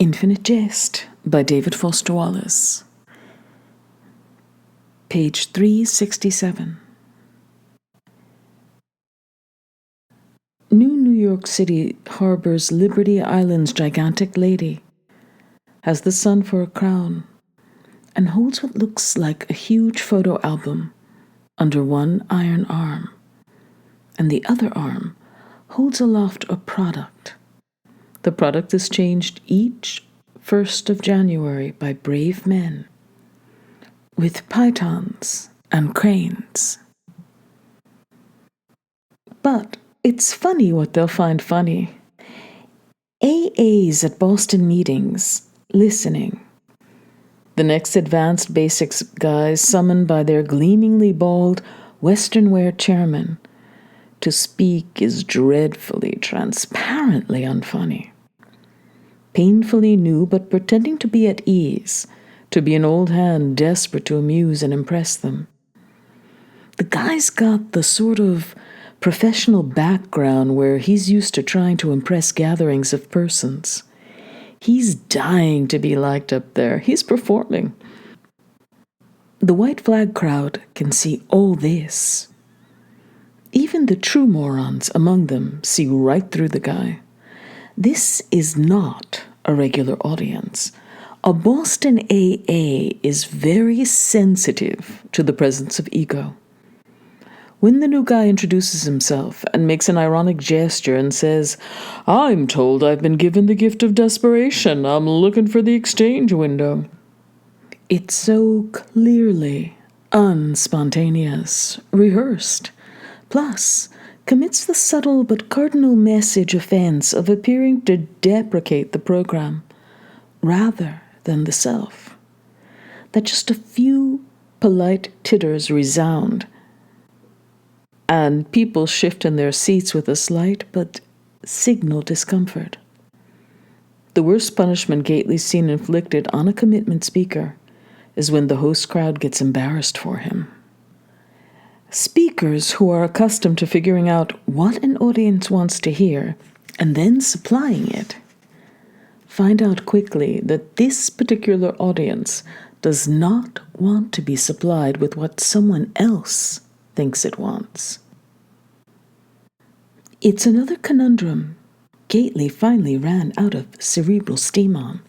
Infinite Jest by David Foster Wallace. Page 367. New York City harbors Liberty Island's gigantic lady, has the sun for a crown, and holds what looks like a huge photo album under one iron arm, and the other arm holds aloft a product. The product is changed each 1st of January by brave men, with pythons and cranes. But it's funny what they'll find funny. AAs at Boston meetings, listening. The next advanced basics guys summoned by their gleamingly bald, western-wear chairman to speak is dreadfully, transparently unfunny. Painfully new, but pretending to be at ease, to be an old hand desperate to amuse and impress them. The guy's got the sort of professional background where he's used to trying to impress gatherings of persons. He's dying to be liked up there. He's performing. The white flag crowd can see all this. Even the true morons among them see right through the guy. This is not a regular audience. A Boston AA is very sensitive to the presence of ego. When the new guy introduces himself and makes an ironic gesture and says, "I'm told I've been given the gift of desperation. I'm looking for the exchange window," it's so clearly unspontaneous, rehearsed. Plus, commits the subtle but cardinal message offense of appearing to deprecate the program rather than the self. That just a few polite titters resound, and people shift in their seats with a slight but signal discomfort. The worst punishment Gately's seen inflicted on a commitment speaker is when the host crowd gets embarrassed for him. Speakers who are accustomed to figuring out what an audience wants to hear and then supplying it find out quickly that this particular audience does not want to be supplied with what someone else thinks it wants. It's another conundrum Gately finally ran out of cerebral steam on.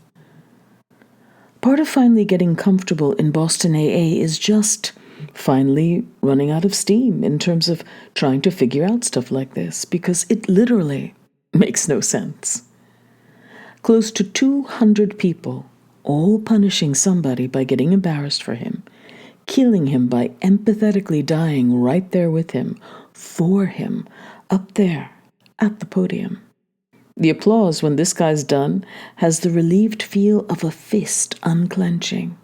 Part of finally getting comfortable in Boston AA is just finally running out of steam in terms of trying to figure out stuff like this, because it literally makes no sense. Close to 200 people, all punishing somebody by getting embarrassed for him, killing him by empathetically dying right there with him, for him, up there at the podium. The applause when this guy's done has the relieved feel of a fist unclenching.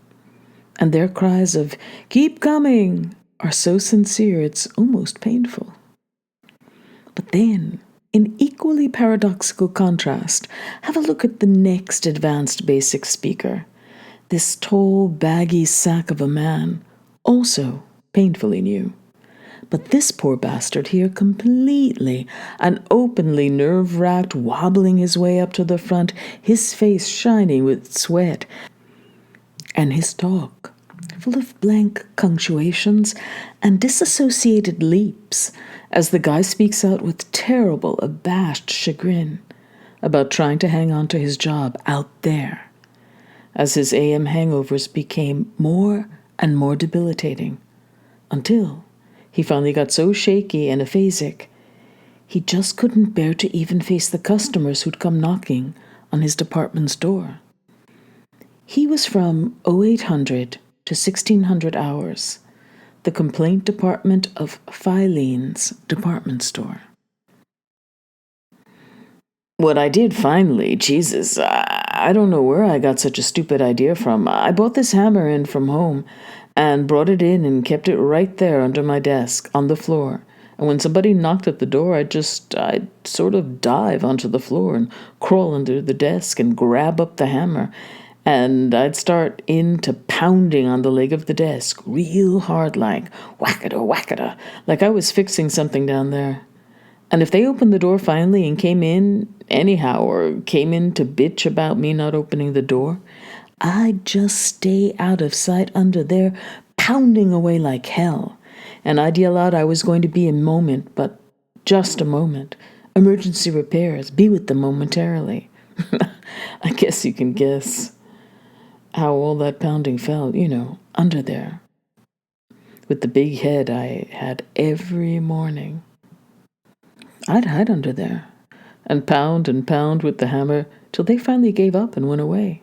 And their cries of, "Keep coming," are so sincere it's almost painful. But then, in equally paradoxical contrast, have a look at the next advanced basic speaker. This tall, baggy sack of a man, also painfully new. But this poor bastard here completely and openly nerve-wracked, wobbling his way up to the front, his face shining with sweat, and his talk full of blank punctuations and disassociated leaps as the guy speaks out with terrible, abashed chagrin about trying to hang on to his job out there, as his AM hangovers became more and more debilitating, until he finally got so shaky and aphasic he just couldn't bear to even face the customers who'd come knocking on his department's door. He was from 0800 to 1600 hours, the complaint department of Filene's department store. What I did finally, Jesus, I don't know where I got such a stupid idea from. I bought this hammer in from home and brought it in and kept it right there under my desk on the floor. And when somebody knocked at the door, I'd sort of dive onto the floor and crawl under the desk and grab up the hammer. And I'd start into pounding on the leg of the desk, real hard, like whack-a-da, like I was fixing something down there. And if they opened the door finally and came in anyhow, or came in to bitch about me not opening the door, I'd just stay out of sight under there, pounding away like hell. And I'd yell out I was going to be a moment, but just a moment. Emergency repairs, be with them momentarily. I guess you can guess how all that pounding felt, under there. With the big head I had every morning. I'd hide under there and pound with the hammer till they finally gave up and went away.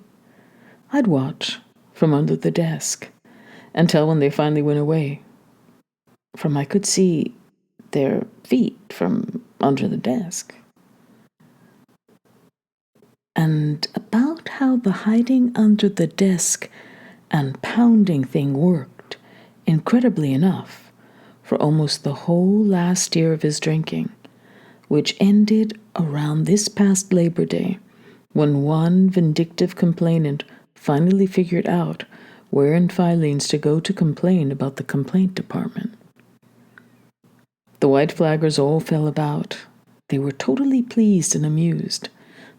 I'd watch from under the desk until when they finally went away, from I could see their feet from under the desk. And about how the hiding under the desk and pounding thing worked, incredibly enough, for almost the whole last year of his drinking, which ended around this past Labor Day, when one vindictive complainant finally figured out where in Filene's to go to complain about the complaint department. The white flaggers all fell about. They were totally pleased and amused.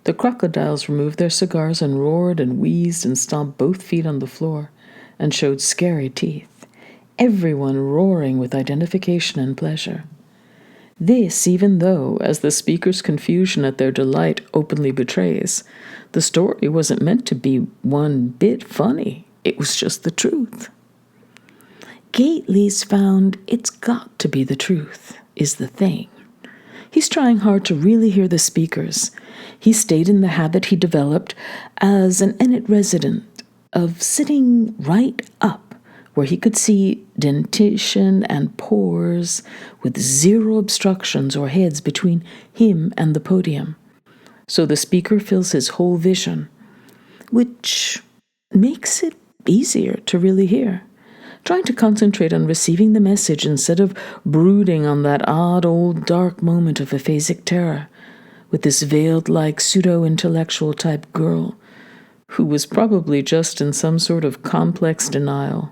The crocodiles removed their cigars and roared and wheezed and stomped both feet on the floor and showed scary teeth, everyone roaring with identification and pleasure. This even though, as the speaker's confusion at their delight openly betrays, the story wasn't meant to be one bit funny. It was just the truth. Gately's found it's got to be the truth, is the thing. He's trying hard to really hear the speakers. He stayed in the habit he developed as an Ennet resident of sitting right up where he could see dentition and pores with zero obstructions or heads between him and the podium. So the speaker fills his whole vision, which makes it easier to really hear. Trying to concentrate on receiving the message instead of brooding on that odd old dark moment of aphasic terror with this veiled-like pseudo-intellectual type girl who was probably just in some sort of complex denial,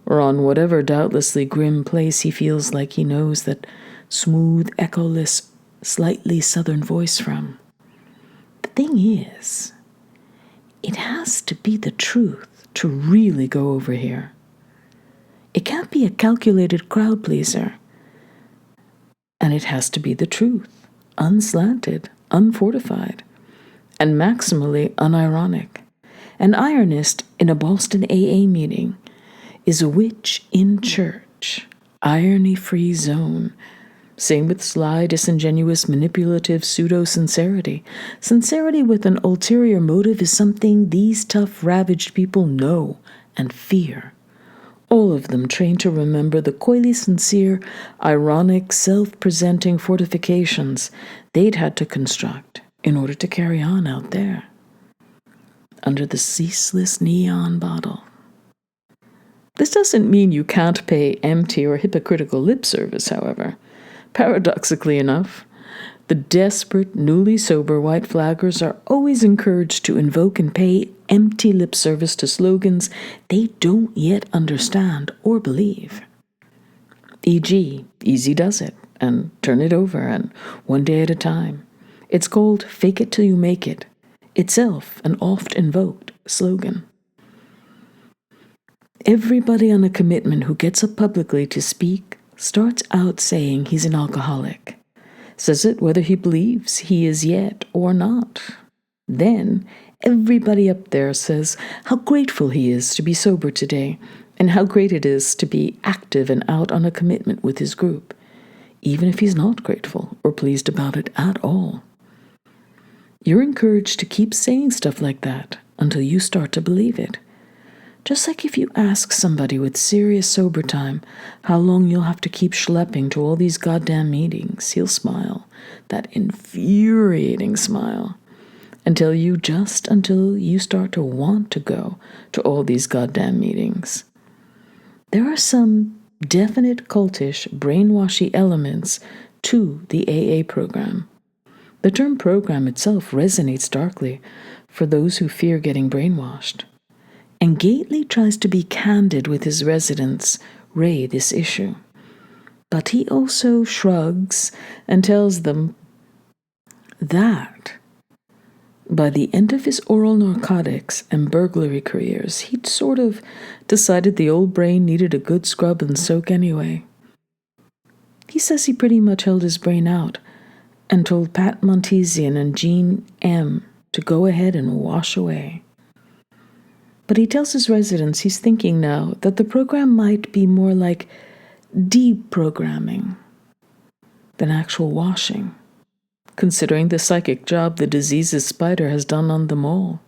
or on whatever doubtlessly grim place he feels like he knows that smooth, echoless, slightly southern voice from. The thing is, it has to be the truth to really go over here. It can't be a calculated crowd pleaser. And it has to be the truth, unslanted, unfortified, and maximally unironic. An ironist in a Boston AA meeting is a witch in church, irony-free zone. Same with sly, disingenuous, manipulative pseudo-sincerity. Sincerity with an ulterior motive is something these tough, ravaged people know and fear. All of them trained to remember the coyly sincere, ironic, self-presenting fortifications they'd had to construct in order to carry on out there, under the ceaseless neon bottle. This doesn't mean you can't pay empty or hypocritical lip service, however. Paradoxically enough, the desperate, newly sober white flaggers are always encouraged to invoke and pay empty lip service to slogans they don't yet understand or believe. E.g., easy does it, and turn it over, and one day at a time. It's called fake it till you make it, itself an oft-invoked slogan. Everybody on a commitment who gets up publicly to speak starts out saying he's an alcoholic. Says it whether he believes he is yet or not. Then, everybody up there says how grateful he is to be sober today and how great it is to be active and out on a commitment with his group, even if he's not grateful or pleased about it at all. You're encouraged to keep saying stuff like that until you start to believe it. Just like if you ask somebody with serious sober time how long you'll have to keep schlepping to all these goddamn meetings, he'll smile, that infuriating smile, until you start to want to go to all these goddamn meetings. There are some definite cultish, brainwashy elements to the AA program. The term program itself resonates darkly for those who fear getting brainwashed. And Gately tries to be candid with his residents, Ray, this issue. But he also shrugs and tells them that by the end of his oral narcotics and burglary careers, he'd sort of decided the old brain needed a good scrub and soak anyway. He says he pretty much held his brain out and told Pat Montesian and Jean M. to go ahead and wash away. But he tells his residents he's thinking now that the program might be more like deprogramming than actual washing, considering the psychic job the disease's spider has done on them all.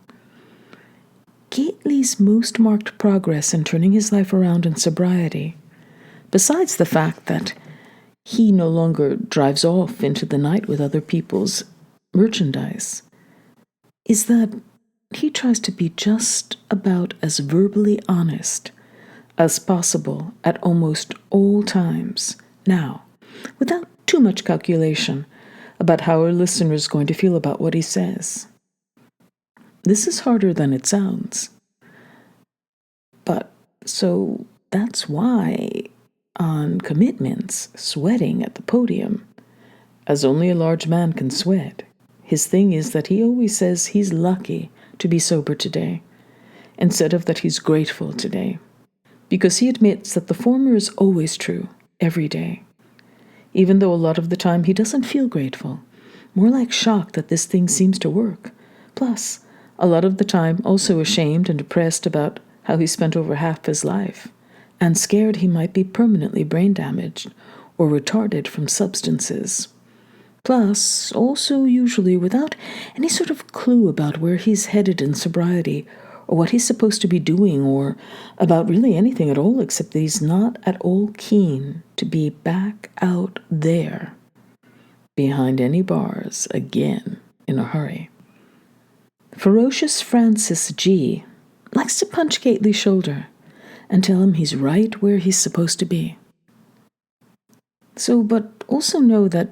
Gately's most marked progress in turning his life around in sobriety, besides the fact that he no longer drives off into the night with other people's merchandise, is that he tries to be just about as verbally honest as possible at almost all times now, without too much calculation about how our listener is going to feel about what he says. This is harder than it sounds. But so that's why on commitments, sweating at the podium, as only a large man can sweat, his thing is that he always says he's lucky to be sober today, instead of that he's grateful today, because he admits that the former is always true, every day, even though a lot of the time he doesn't feel grateful, more like shocked that this thing seems to work, plus, a lot of the time also ashamed and depressed about how he spent over half his life, and scared he might be permanently brain damaged or retarded from substances. Plus, also usually without any sort of clue about where he's headed in sobriety, or what he's supposed to be doing, or about really anything at all, except that he's not at all keen to be back out there, behind any bars, again, in a hurry. Ferocious Francis G. likes to punch Gately's shoulder and tell him he's right where he's supposed to be. So, but also know that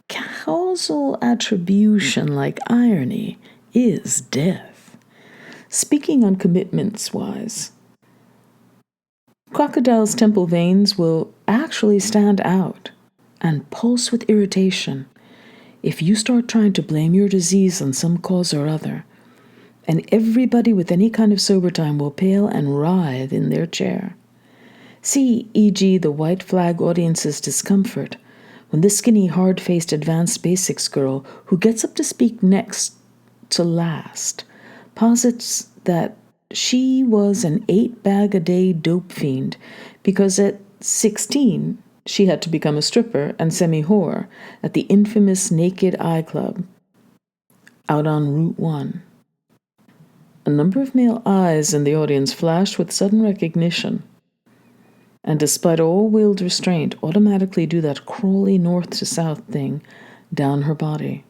causal attribution, like irony, is death. Speaking on commitments-wise, Crocodile's temple veins will actually stand out and pulse with irritation if you start trying to blame your disease on some cause or other, and everybody with any kind of sober time will pale and writhe in their chair. See, e.g., the white flag audience's discomfort when the skinny, hard-faced advanced basics girl who gets up to speak next to last posits that she was an 8-bag-a-day dope fiend because at 16 she had to become a stripper and semi-whore at the infamous Naked Eye Club out on Route 1. A number of male eyes in the audience flashed with sudden recognition, and despite all-willed restraint, automatically do that crawly north-to-south thing down her body.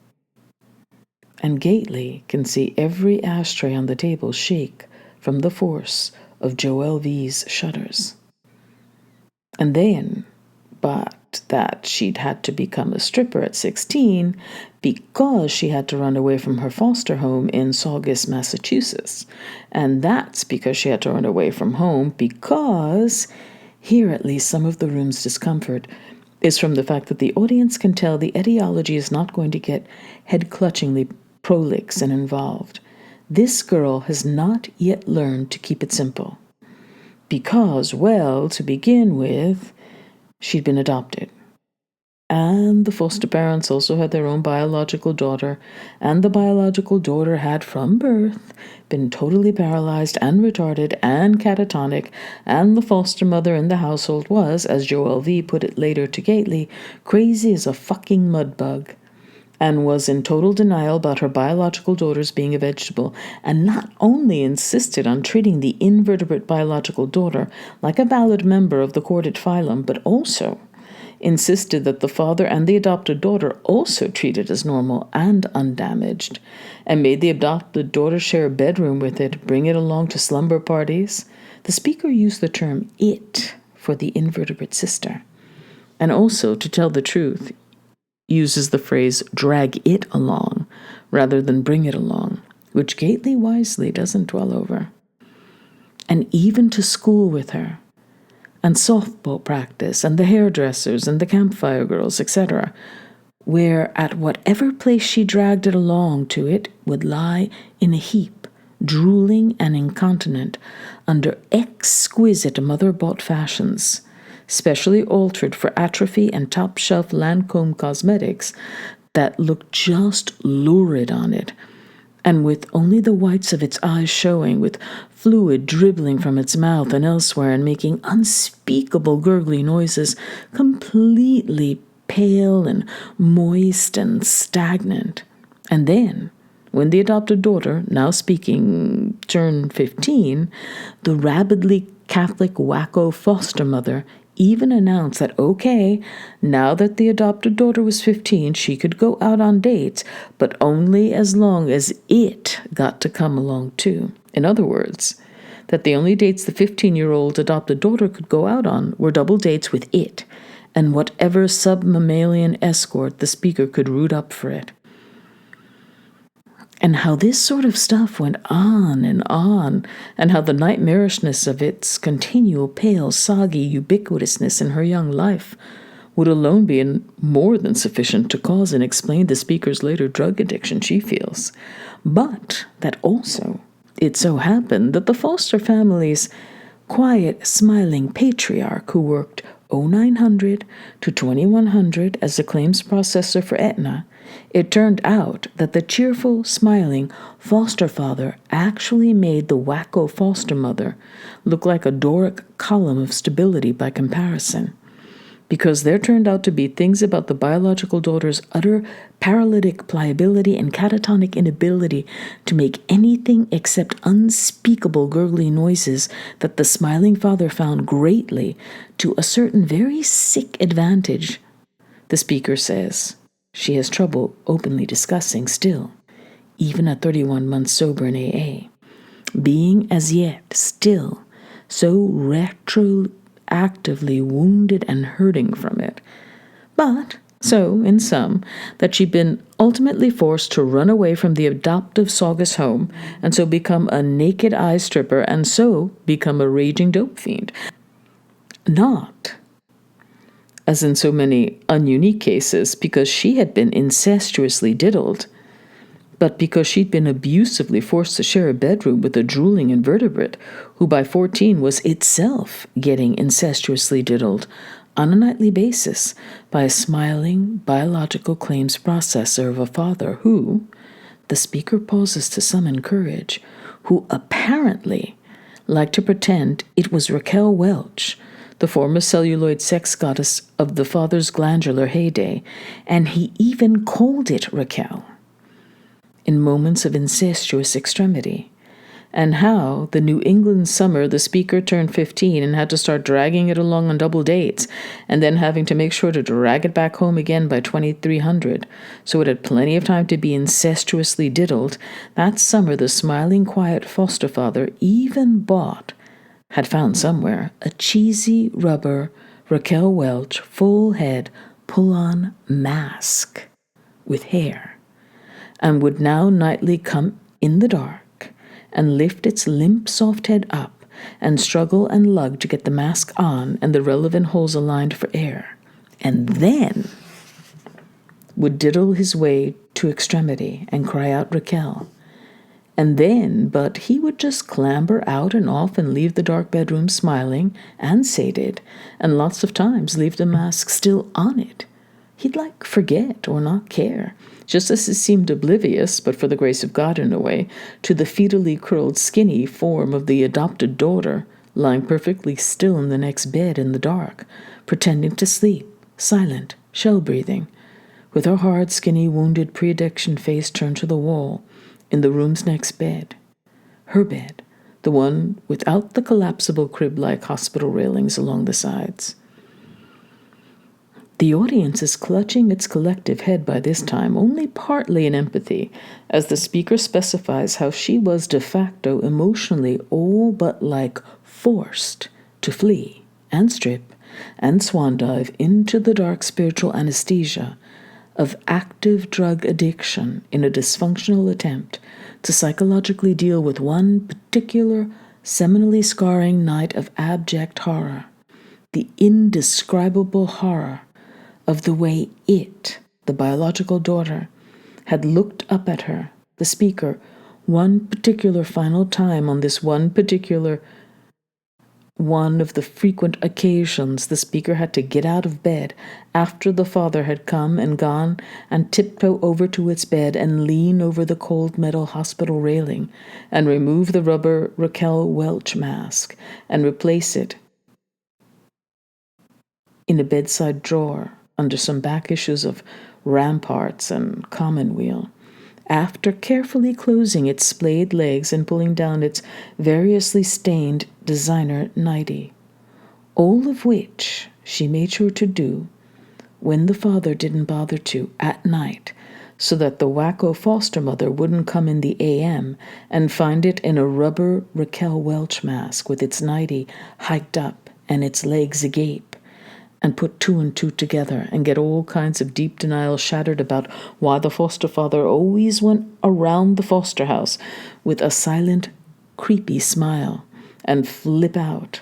And Gately can see every ashtray on the table shake from the force of Joelle V's shudders. And then, but that she'd had to become a stripper at 16 because she had to run away from her foster home in Saugus, Massachusetts. And that's because she had to run away from home because, here at least some of the room's discomfort is from the fact that the audience can tell the etiology is not going to get head-clutchingly prolix and involved. This girl has not yet learned to keep it simple. Because, well, to begin with, she'd been adopted. And the foster parents also had their own biological daughter, and the biological daughter had, from birth, been totally paralyzed and retarded and catatonic, and the foster mother in the household was, as Joelle V put it later to Gately, crazy as a fucking mudbug, and was in total denial about her biological daughter's being a vegetable, and not only insisted on treating the invertebrate biological daughter like a valid member of the chordate phylum, but also insisted that the father and the adopted daughter also treated as normal and undamaged, and made the adopted daughter share a bedroom with it, bring it along to slumber parties. The speaker used the term "it" for the invertebrate sister, and also, to tell the truth, uses the phrase "drag it along" rather than "bring it along," which Gately wisely doesn't dwell over. And even to school with her, and softball practice and the hairdressers and the campfire girls, etc., where at whatever place she dragged it along to it would lie in a heap, drooling and incontinent, under exquisite mother-bought fashions, specially altered for atrophy and top-shelf Lancome cosmetics that looked just lurid on it, and with only the whites of its eyes showing, with fluid dribbling from its mouth and elsewhere, and making unspeakable gurgly noises, completely pale and moist and stagnant. And then, when the adopted daughter, now speaking, turned 15, the rabidly Catholic wacko foster mother even announced that, okay, now that the adopted daughter was 15, she could go out on dates, but only as long as it got to come along too. In other words, that the only dates the 15-year-old adopted daughter could go out on were double dates with it, and whatever sub-mammalian escort the speaker could root up for it. And how this sort of stuff went on, and how the nightmarishness of its continual pale, soggy ubiquitousness in her young life would alone be more than sufficient to cause and explain the speaker's later drug addiction, she feels. But that also it so happened that the foster family's quiet, smiling patriarch who worked 0900 to 2100 as the claims processor for Aetna, it turned out that the cheerful, smiling foster father actually made the wacko foster mother look like a Doric column of stability by comparison, because there turned out to be things about the biological daughter's utter paralytic pliability and catatonic inability to make anything except unspeakable gurgly noises that the smiling father found greatly to a certain very sick advantage. The speaker says she has trouble openly discussing still, even at 31 months sober in AA, being as yet still so retroactively wounded and hurting from it. But so, in sum, that she'd been ultimately forced to run away from the adoptive Saugus home, and so become a naked eye stripper, and so become a raging dope fiend. Not, as in so many ununique cases, because she had been incestuously diddled, but because she'd been abusively forced to share a bedroom with a drooling invertebrate who by 14 was itself getting incestuously diddled on a nightly basis by a smiling biological claims processor of a father who, the speaker pauses to summon courage, who apparently liked to pretend it was Raquel Welch, the former celluloid sex goddess of the father's glandular heyday, and he even called it Raquel in moments of incestuous extremity. And how, the New England summer, the speaker turned 15 and had to start dragging it along on double dates, and then having to make sure to drag it back home again by 2300, so it had plenty of time to be incestuously diddled. That summer, the smiling, quiet foster father even had found somewhere, a cheesy rubber Raquel Welch full head pull-on mask with hair, and would now nightly come in the dark and lift its limp soft head up and struggle and lug to get the mask on and the relevant holes aligned for air, and then would diddle his way to extremity and cry out Raquel. And then, but he would just clamber out and off and leave the dark bedroom smiling and sated, and lots of times leave the mask still on it. He'd forget or not care, just as he seemed oblivious, but for the grace of God in a way, to the fetally curled skinny form of the adopted daughter, lying perfectly still in the next bed in the dark, pretending to sleep, silent, shell-breathing, with her hard, skinny, wounded, pre-addiction face turned to the wall, in the room's next bed. Her bed, the one without the collapsible crib-like hospital railings along the sides. The audience is clutching its collective head by this time, only partly in empathy, as the speaker specifies how she was de facto emotionally all but forced to flee and strip and swan dive into the dark spiritual anesthesia of active drug addiction in a dysfunctional attempt to psychologically deal with one particular seminally scarring night of abject horror, the indescribable horror of the way it, the biological daughter, had looked up at her, the speaker, one particular final time on this one of the frequent occasions the speaker had to get out of bed after the father had come and gone and tiptoe over to its bed and lean over the cold metal hospital railing and remove the rubber Raquel Welch mask and replace it in a bedside drawer under some back issues of Ramparts and Commonweal. After carefully closing its splayed legs and pulling down its variously stained designer nightie, all of which she made sure to do when the father didn't bother to at night, so that the wacko foster mother wouldn't come in the AM and find it in a rubber Raquel Welch mask with its nightie hiked up and its legs agape, and put two and two together and get all kinds of deep denial shattered about why the foster father always went around the foster house with a silent, creepy smile and flip out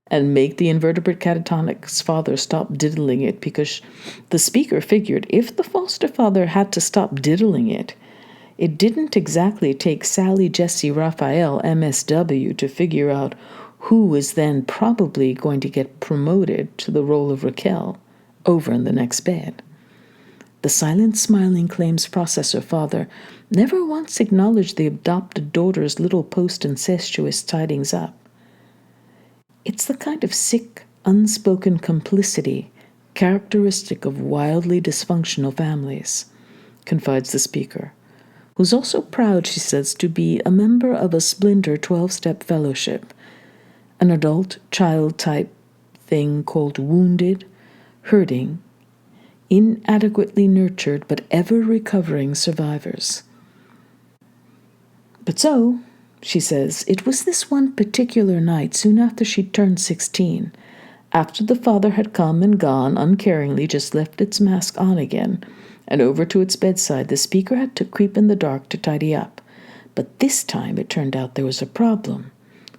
and make the invertebrate catatonic's father stop diddling it, because the speaker figured if the foster father had to stop diddling it, it didn't exactly take Sally Jesse Raphael MSW to figure out who was then probably going to get promoted to the role of Raquel over in the next bed. The silent, smiling claims processor father never once acknowledged the adopted daughter's little post-incestuous tidings up. It's the kind of sick, unspoken complicity characteristic of wildly dysfunctional families, confides the speaker, who's also proud, she says, to be a member of a Splinter 12-step fellowship, an adult-child type thing called wounded, hurting, inadequately nurtured but ever-recovering survivors. But so, she says, it was this one particular night soon after she'd turned 16, after the father had come and gone, uncaringly just left its mask on again, and over to its bedside the speaker had to creep in the dark to tidy up. But this time it turned out there was a problem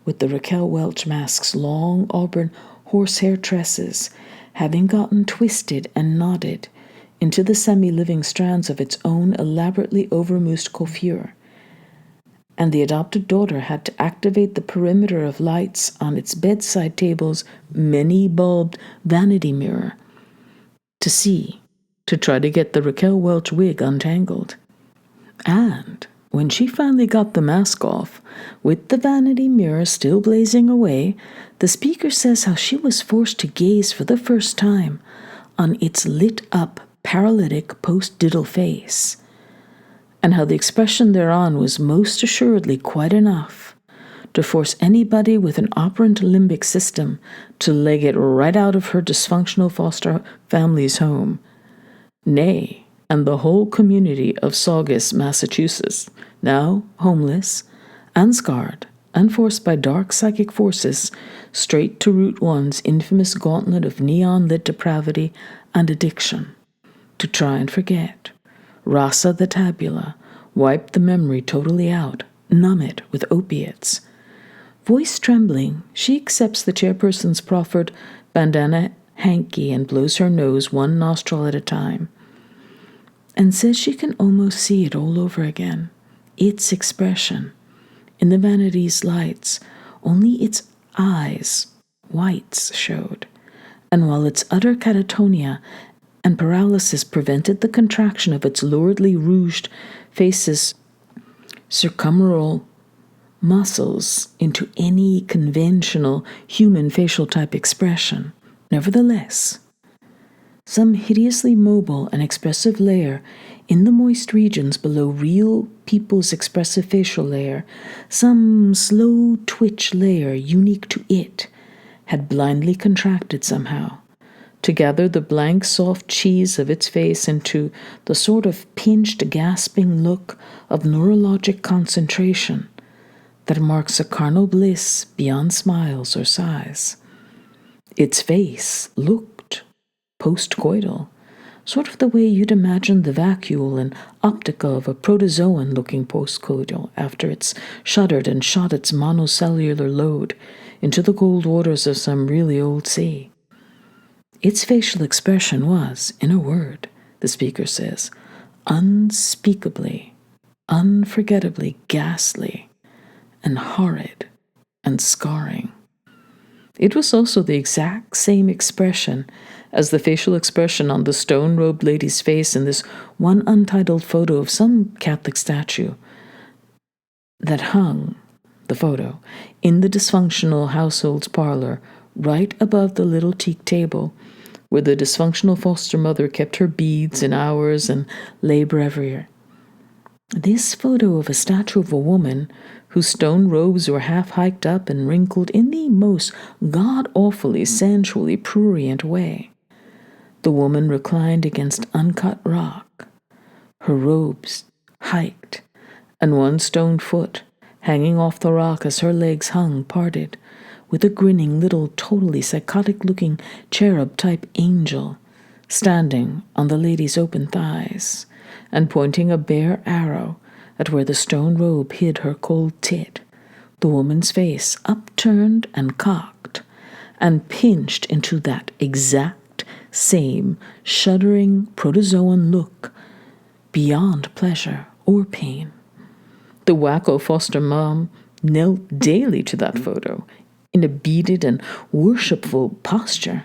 with the Raquel Welch mask's long auburn horsehair tresses having gotten twisted and knotted into the semi-living strands of its own elaborately overmoosed coiffure, and the adopted daughter had to activate the perimeter of lights on its bedside table's many-bulbed vanity mirror to try to get the Raquel Welch wig untangled. And when she finally got the mask off, with the vanity mirror still blazing away, the speaker says how she was forced to gaze for the first time on its lit-up, paralytic post-diddle face, and how the expression thereon was most assuredly quite enough to force anybody with an operant limbic system to leg it right out of her dysfunctional foster family's home. Nay, and the whole community of Saugus, Massachusetts, now homeless and scarred and forced by dark psychic forces straight to Route 1's infamous gauntlet of neon-lit depravity and addiction, to try and forget, rasa the tabula, wipe the memory totally out, numb it with opiates. Voice trembling, she accepts the chairperson's proffered bandana hanky and blows her nose one nostril at a time, and says she can almost see it all over again, its expression, in the vanity's lights. Only its eyes, whites, showed, and while its utter catatonia and paralysis prevented the contraction of its luridly rouged face's circumaural muscles into any conventional human facial type expression, nevertheless, some hideously mobile and expressive layer in the moist regions below real people's expressive facial layer, some slow twitch layer unique to it, had blindly contracted somehow, to gather the blank soft cheese of its face into the sort of pinched, gasping look of neurologic concentration that marks a carnal bliss beyond smiles or sighs. Its face looked post-coital, sort of the way you'd imagine the vacuole and optica of a protozoan looking post-coital after it's shuddered and shot its monocellular load into the cold waters of some really old sea. Its facial expression was, in a word, the speaker says, unspeakably, unforgettably ghastly, and horrid, and scarring. It was also the exact same expression as the facial expression on the stone-robed lady's face in this one untitled photo of some Catholic statue that hung, the photo, in the dysfunctional household's parlor right above the little teak table where the dysfunctional foster mother kept her beads and hours and lay breviary. This photo of a statue of a woman whose stone robes were half hiked up and wrinkled in the most god-awfully, sensually prurient way. The woman reclined against uncut rock, her robes hiked, and one stone foot hanging off the rock as her legs hung parted, with a grinning little totally psychotic-looking cherub-type angel standing on the lady's open thighs and pointing a bare arrow at where the stone robe hid her cold tit, the woman's face upturned and cocked and pinched into that exact same shuddering protozoan look beyond pleasure or pain. The wacko foster mom knelt daily to that photo in a beaded and worshipful posture,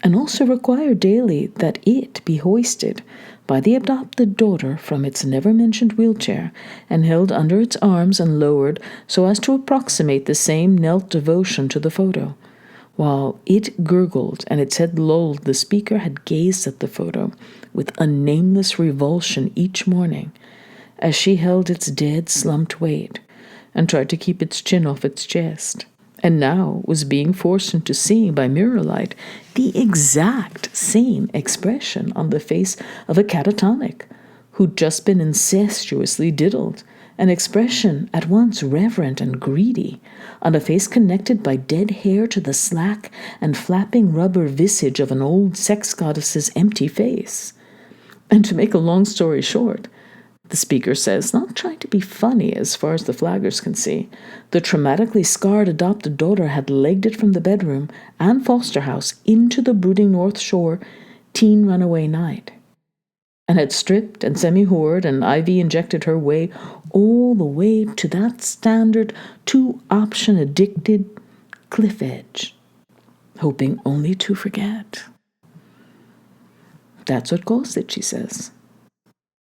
and also required daily that it be hoisted by the adopted daughter from its never-mentioned wheelchair and held under its arms and lowered so as to approximate the same knelt devotion to the photo. While it gurgled and its head lolled, the speaker had gazed at the photo with a nameless revulsion each morning as she held its dead, slumped weight and tried to keep its chin off its chest, and now was being forced into seeing by mirror light the exact same expression on the face of a catatonic who'd just been incestuously diddled, an expression at once reverent and greedy, on a face connected by dead hair to the slack and flapping rubber visage of an old sex goddess's empty face. And to make a long story short, the speaker says, not trying to be funny as far as the flaggers can see, the traumatically scarred adopted daughter had legged it from the bedroom and foster house into the brooding North Shore teen runaway night, and had stripped and semi-whored and IV injected her way all the way to that standard two-option addicted cliff edge, hoping only to forget. That's what caused it, she says.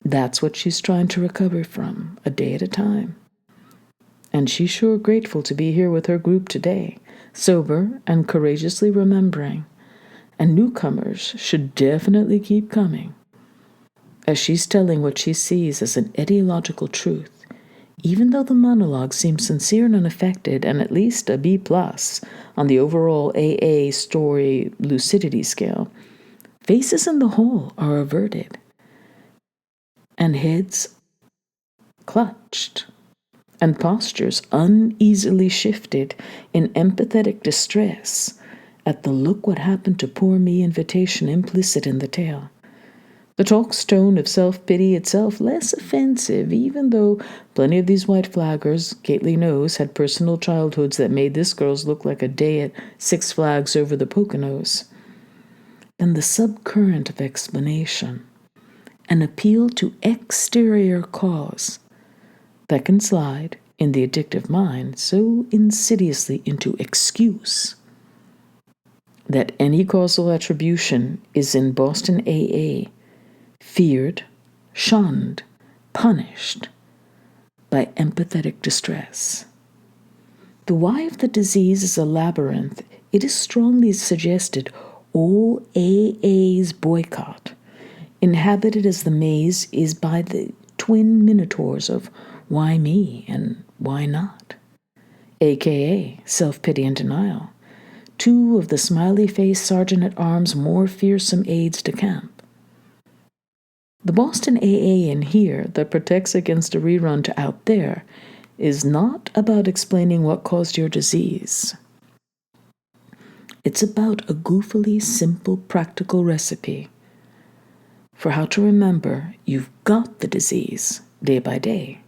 That's what she's trying to recover from, a day at a time. And she's sure grateful to be here with her group today, sober and courageously remembering. And newcomers should definitely keep coming, as she's telling what she sees as an etiological truth, even though the monologue seems sincere and unaffected and at least a B+ on the overall AA story lucidity scale. Faces in the hall are averted, and heads clutched, and postures uneasily shifted in empathetic distress at the look what happened to poor me invitation implicit in the tale. The talk's tone of self-pity itself less offensive, even though plenty of these white flaggers, Gately knows, had personal childhoods that made this girl's look like a day at Six Flags over the Poconos. Than the subcurrent of explanation, an appeal to exterior cause that can slide, in the addictive mind, so insidiously into excuse that any causal attribution is in Boston AA feared, shunned, punished by empathetic distress. The why of the disease is a labyrinth. It is strongly suggested all AA's boycott, inhabited as the maze is by the twin minotaurs of why me and why not, aka self-pity and denial, two of the smiley-faced sergeant-at-arms more fearsome aides de camp. The Boston AA in here that protects against a rerun to out there is not about explaining what caused your disease. It's about a goofily simple practical recipe for how to remember you've got the disease day by day,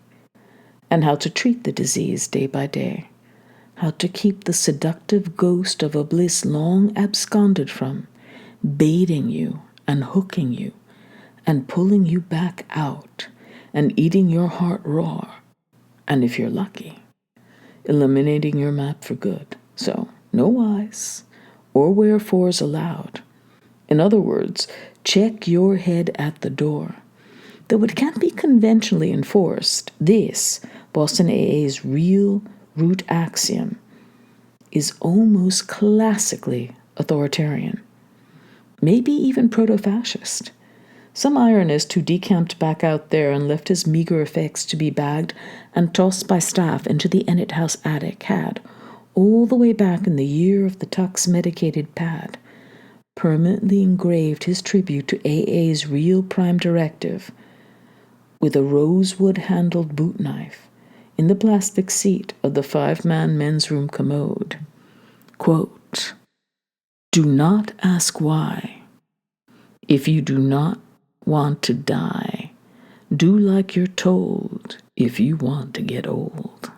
and how to treat the disease day by day, how to keep the seductive ghost of a bliss long absconded from, baiting you and hooking you and pulling you back out and eating your heart raw, and if you're lucky, eliminating your map for good. So, no whys or wherefores allowed. In other words, check your head at the door. Though it can't be conventionally enforced, this, Boston AA's real root axiom, is almost classically authoritarian, maybe even proto-fascist. Some ironist who decamped back out there and left his meager effects to be bagged and tossed by staff into the Ennett House attic had, all the way back in the year of the Tux-medicated pad, permanently engraved his tribute to AA's real prime directive with a rosewood-handled boot knife in the plastic seat of the 5-man men's room commode. Quote, "Do not ask why. If you do not want to die, do like you're told if you want to get old."